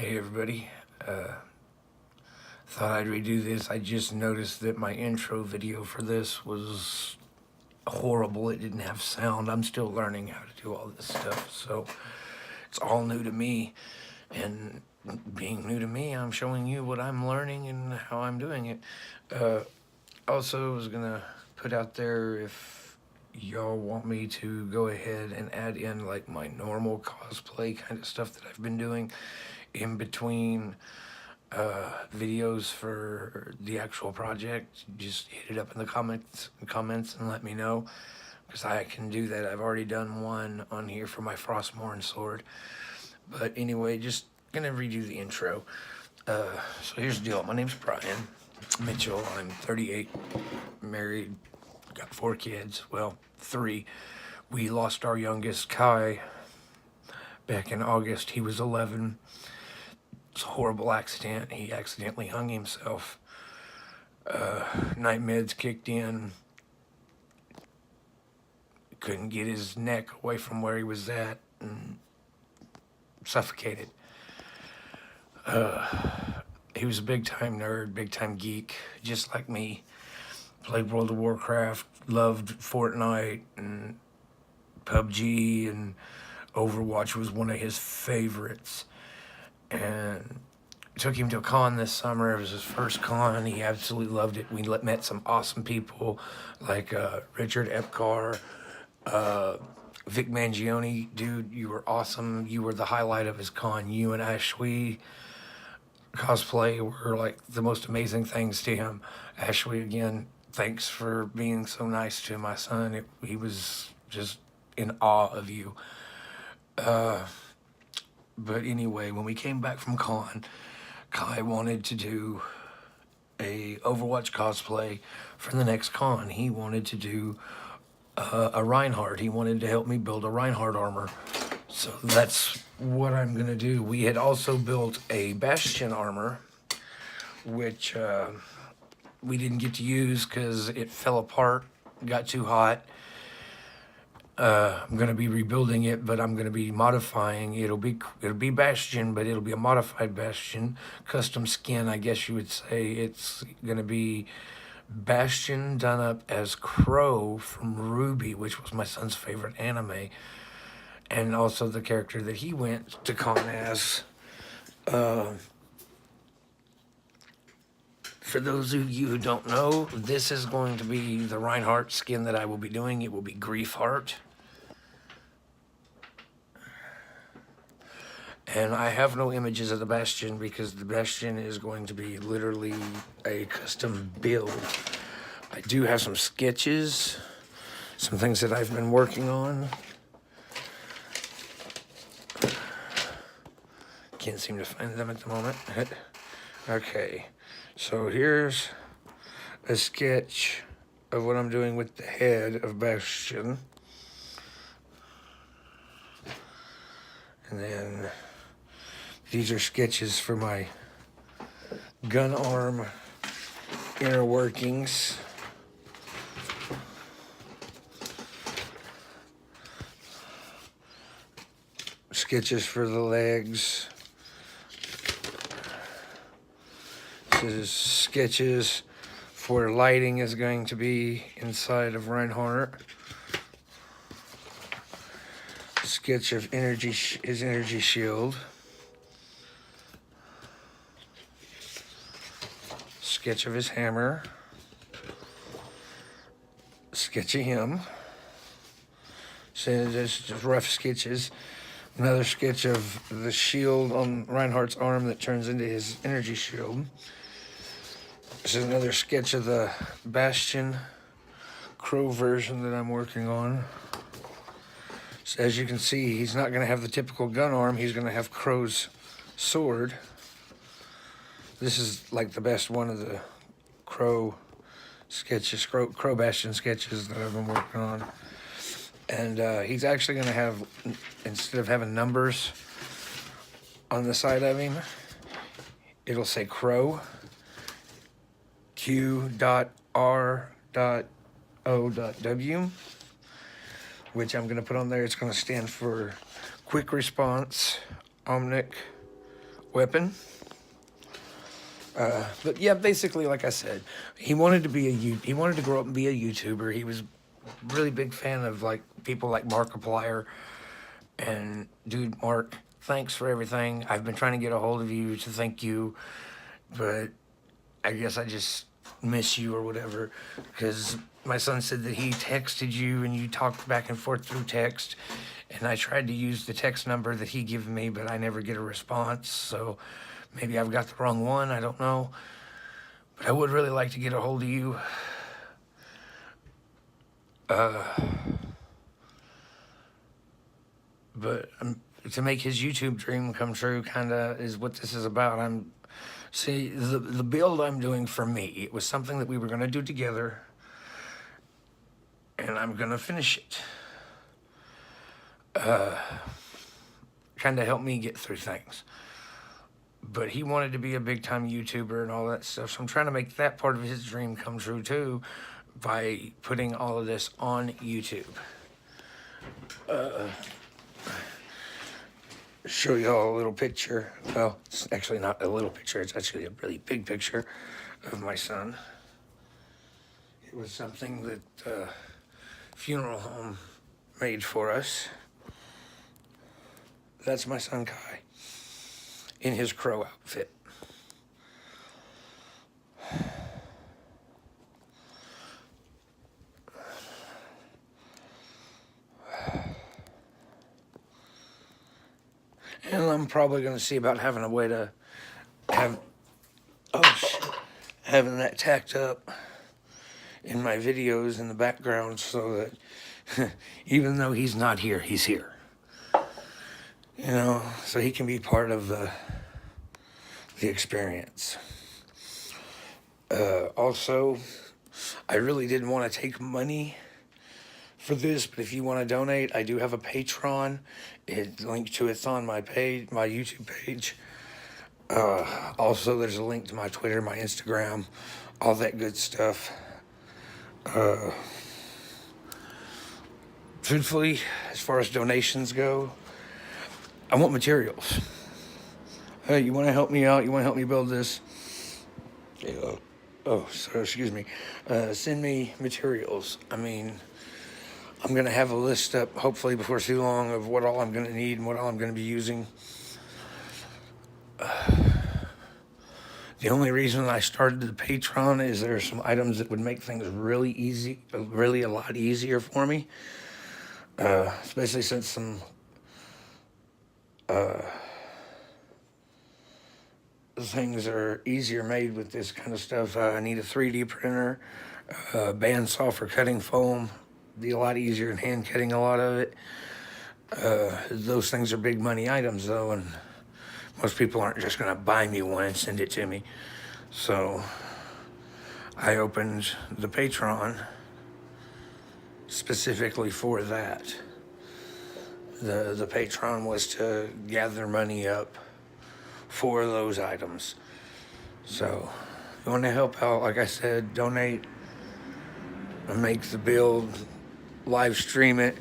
Hey everybody, thought I'd redo this. I just noticed that my intro video for this was horrible. It didn't have sound. I'm still learning how to do all this stuff, so it's all new to me. And being new to me, I'm showing you what I'm learning and how I'm doing it. Also, was gonna put out there if y'all want me to go ahead and add in like my normal cosplay kind of stuff that I've been doing in between videos for the actual project. Just hit it up in the comments and let me know, because I can do that. I've already done one on here for my Frostmourne sword. But anyway, just gonna redo the intro. So here's the deal. My name's Brian Mitchell. I'm 38, married, got 4 kids. Well, 3. We lost our youngest, Kai, back in August. He was 11. It's a horrible accident. He accidentally hung himself. Night meds kicked in. Couldn't get his neck away from where he was at and suffocated. He was a big-time nerd, big-time geek, just like me. Played World of Warcraft, loved Fortnite and PUBG, and Overwatch was one of his favorites. And took him to a con this summer. It was his first con. He absolutely loved it. We met some awesome people like Richard Epcar, Vic Mangione. Dude, you were awesome. You were the highlight of his con. You and Ashley cosplay were like the most amazing things to him. Ashley, again, thanks for being so nice to my son. He was just in awe of you. But anyway, when we came back from con, Kai wanted to do a Overwatch cosplay for the next con. He wanted to do a Reinhardt. He wanted to help me build a Reinhardt armor. So that's what I'm going to do. We had also built a Bastion armor, which we didn't get to use because it fell apart, got too hot. I'm going to be rebuilding it, but I'm going to be modifying. It'll be Bastion, but it'll be a modified Bastion, custom skin, I guess you would say. It's going to be Bastion done up as Crow from Ruby, which was my son's favorite anime, and also the character that he went to con as. For those of you who don't know, this is going to be the Reinhardt skin that I will be doing. It will be Griefheart. And I have no images of the Bastion because the Bastion is going to be literally a custom build. I do have some sketches, some things that I've been working on. Can't seem to find them at the moment. Okay, so here's a sketch of what I'm doing with the head of Bastion. And then these are sketches for my gun arm inner workings. Sketches for the legs. This is sketches for where lighting is going to be inside of Reinhardt. Sketch of his energy shield. Sketch of his hammer. Sketch of him. So just rough sketches. Another sketch of the shield on Reinhardt's arm that turns into his energy shield. This is another sketch of the Bastion Crow version that I'm working on. So as you can see, he's not going to have the typical gun arm. He's going to have Crow's sword. This is like the best one of the Crow sketches, Crow Bastion sketches that I've been working on. And he's actually going to have, instead of having numbers on the side of him, it'll say Crow, Q.R.O.W, which I'm going to put on there. It's going to stand for Quick Response Omnic weapon. But yeah, basically, like I said, he wanted to be he wanted to grow up and be a YouTuber. He was a really big fan of like people like Markiplier. And dude, Mark, thanks for everything. I've been trying to get a hold of you to thank you, but I guess I just miss you or whatever. Because my son said that he texted you and you talked back and forth through text. And I tried to use the text number that he gave me, but I never get a response. So maybe I've got the wrong one. I don't know. But I would really like to get a hold of you. But to make his YouTube dream come true, kind of is what this is about. See, the build I'm doing for me, it was something that we were going to do together, and I'm going to finish it. Kind of help me get through things. But he wanted to be a big-time YouTuber and all that stuff, so I'm trying to make that part of his dream come true, too, by putting all of this on YouTube. Show y'all a little picture. Well, it's actually not a little picture. It's actually a really big picture of my son. It was something that funeral home made for us. That's my son Kai in his crow outfit. And I'm probably going to see about having a way to have, having that tacked up in my videos in the background so that even though he's not here, he's here. You know, so he can be part of the experience. Also, I really didn't want to take money for this, but if you want to donate, I do have a Patreon. It's linked to it's on my page, my YouTube page. Also, there's a link to my Twitter, my Instagram, all that good stuff. Truthfully, as far as donations go, I want materials. Hey, you want to help me out? You want to help me build this? Excuse me. Send me materials. I mean, I'm going to have a list up, hopefully before too long, of what all I'm going to need and what all I'm going to be using. The only reason I started the Patreon is there are some items that would make things really easy, really a lot easier for me. Especially since some things are easier made with this kind of stuff. I need a 3D printer, bandsaw for cutting foam. Be a lot easier than hand cutting a lot of it. Those things are big money items though, and most people aren't just going to buy me one and send it to me. So I opened the Patreon specifically for that. The Patreon was to gather money up for those items. So if you want to help out, like I said, donate and make the build, live stream it.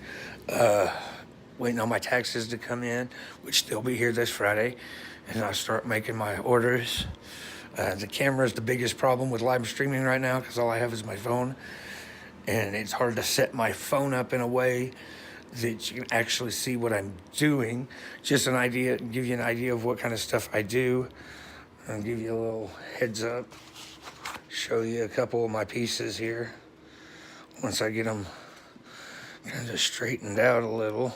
Waiting on my taxes to come in, which they'll be here this Friday, and I'll start making my orders. The camera is the biggest problem with live streaming right now because all I have is my phone, and it's hard to set my phone up in a way that you can actually see what I'm doing. Just an idea, give you an idea of what kind of stuff I do, and give you a little heads up. Show you a couple of my pieces here once I get them kind of straightened out a little.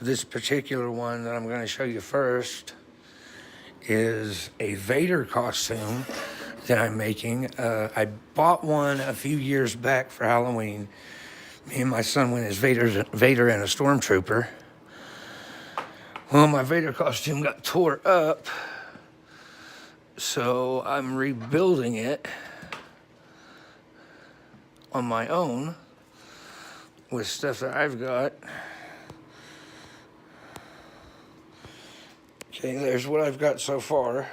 This particular one that I'm going to show you first is a Vader costume that I'm making. I bought one a few years back for Halloween. Me and my son went as Vader and a Stormtrooper. Well, my Vader costume got tore up, so I'm rebuilding it on my own with stuff that I've got. Okay, there's what I've got so far.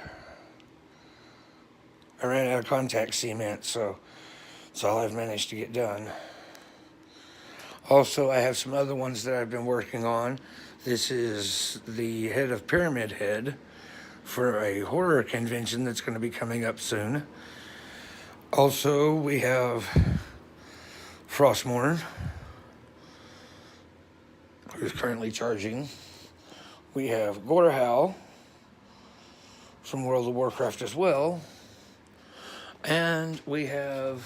I ran out of contact cement, so That's all I've managed to get done. Also, I have some other ones that I've been working on. This is the head of Pyramid Head for a horror convention that's going to be coming up soon. Also, we have Frostmourne, who's currently charging. We have Gorehal from World of Warcraft as well. And we have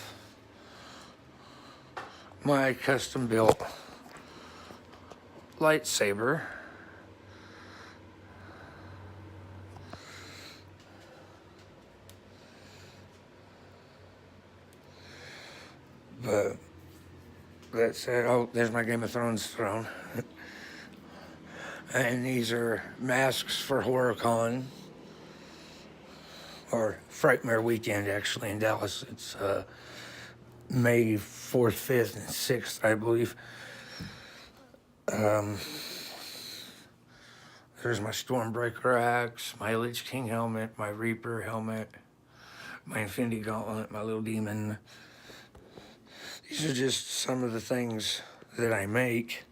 my custom built lightsaber. But that said, oh, there's my Game of Thrones throne. And these are masks for HorrorCon, or Frightmare Weekend, actually, in Dallas. It's May 4th, 5th, and 6th, I believe. There's my Stormbreaker axe, my Lich King helmet, my Reaper helmet, my Infinity Gauntlet, my little demon. These are just some of the things that I make.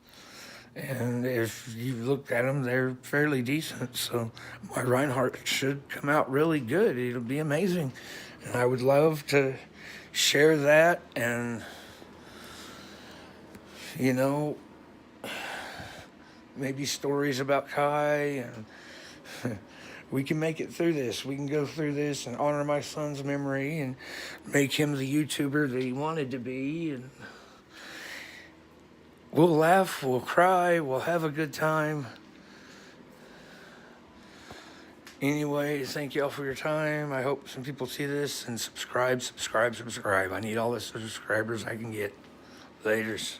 And if you look at them, they're fairly decent. So my Reinhardt should come out really good. It'll be amazing. And I would love to share that and, you know, maybe stories about Kai, and we can make it through this. We can go through this and honor my son's memory and make him the YouTuber that he wanted to be. And we'll laugh, we'll cry, we'll have a good time. Anyway, thank y'all for your time. I hope some people see this and subscribe. I need all the subscribers I can get. Laters.